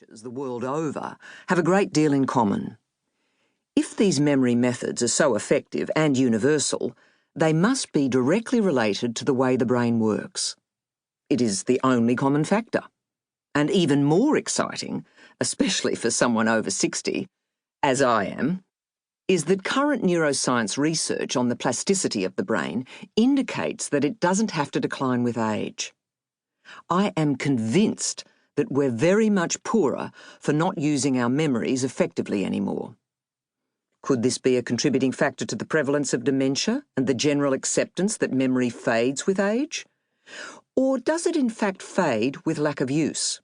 The world over have a great deal in common. If these memory methods are so effective and universal, they must be directly related to the way the brain works. It is the only common factor. And even more exciting, especially for someone over 60, as I am, is that current neuroscience research on the plasticity of the brain indicates that it doesn't have to decline with age. I am convinced that we're very much poorer for not using our memories effectively anymore. Could this be a contributing factor to the prevalence of dementia and the general acceptance that memory fades with age? Or does it in fact fade with lack of use?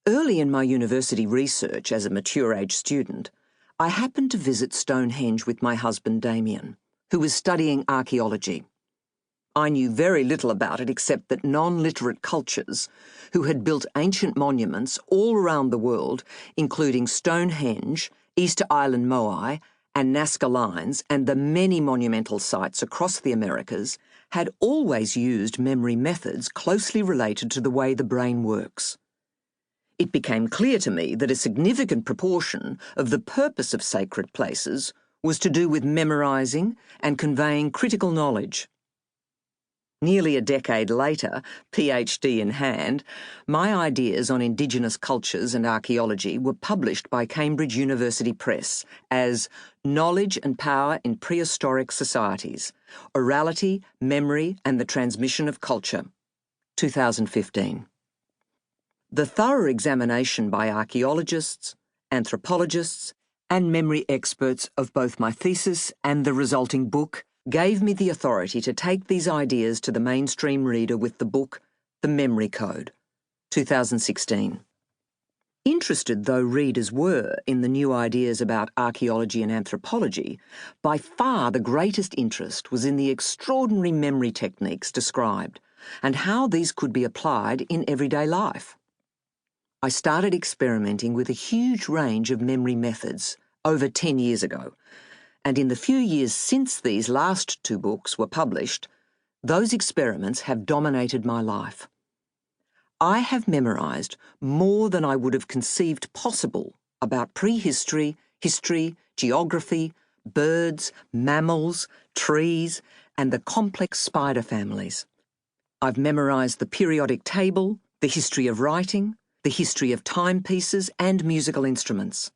Early in my university research as a mature-age student, I happened to visit Stonehenge with my husband Damien, who was studying archaeology. I knew very little about it except that non-literate cultures, who had built ancient monuments all around the world, including Stonehenge, Easter Island Moai, and Nazca Lines, and the many monumental sites across the Americas, had always used memory methods closely related to the way the brain works. It became clear to me that a significant proportion of the purpose of sacred places was to do with memorizing and conveying critical knowledge. Nearly a decade later, PhD in hand, my ideas on Indigenous cultures and archaeology were published by Cambridge University Press as Knowledge and Power in Prehistoric Societies, Orality, Memory and the Transmission of Culture, 2015. The thorough examination by archaeologists, anthropologists, and memory experts of both my thesis and the resulting book gave me the authority to take these ideas to the mainstream reader with the book The Memory Code, 2016. Interested though readers were in the new ideas about archaeology and anthropology, by far the greatest interest was in the extraordinary memory techniques described and how these could be applied in everyday life. I started experimenting with a huge range of memory methods over 10 years ago, and in the few years since these last two books were published, those experiments have dominated my life. I have memorized more than I would have conceived possible about prehistory, history, geography, birds, mammals, trees, and the complex spider families. I've memorized the periodic table, the history of writing, the history of timepieces and musical instruments.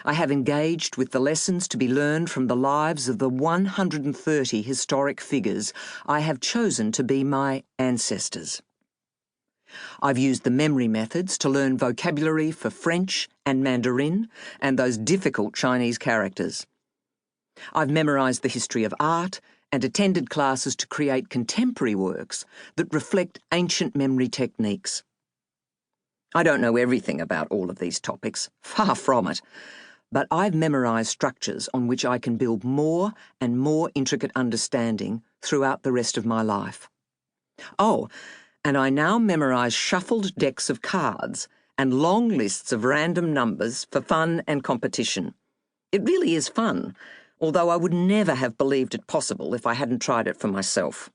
I have engaged with the lessons to be learned from the lives of the 130 historic figures I have chosen to be my ancestors. I've used the memory methods to learn vocabulary for French and Mandarin and those difficult Chinese characters. I've memorized the history of art and attended classes to create contemporary works that reflect ancient memory techniques. I don't know everything about all of these topics, far from it, but I've memorized structures on which I can build more and more intricate understanding throughout the rest of my life. Oh, and I now memorize shuffled decks of cards and long lists of random numbers for fun and competition. It really is fun, although I would never have believed it possible if I hadn't tried it for myself.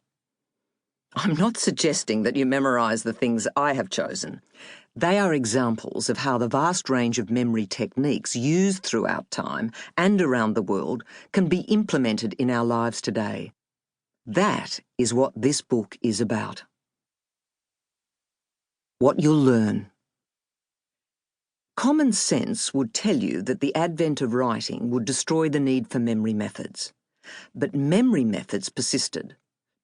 I'm not suggesting that you memorize the things I have chosen. They are examples of how the vast range of memory techniques used throughout time and around the world can be implemented in our lives today. That is what this book is about. What you'll learn. Common sense would tell you that the advent of writing would destroy the need for memory methods. But memory methods persisted,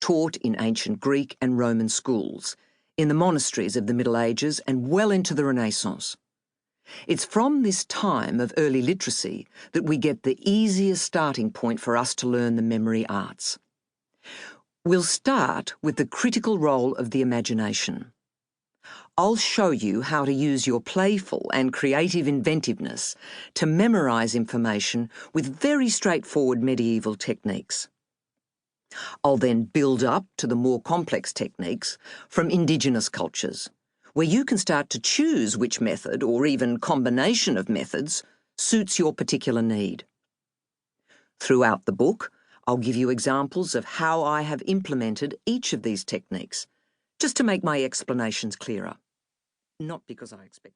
taught in ancient Greek and Roman schools, in the monasteries of the Middle Ages and well into the Renaissance. It's from this time of early literacy that we get the easiest starting point for us to learn the memory arts. We'll start with the critical role of the imagination. I'll show you how to use your playful and creative inventiveness to memorize information with very straightforward medieval techniques. I'll then build up to the more complex techniques from Indigenous cultures, where you can start to choose which method or even combination of methods suits your particular need. Throughout the book, I'll give you examples of how I have implemented each of these techniques, just to make my explanations clearer. Not because I expect you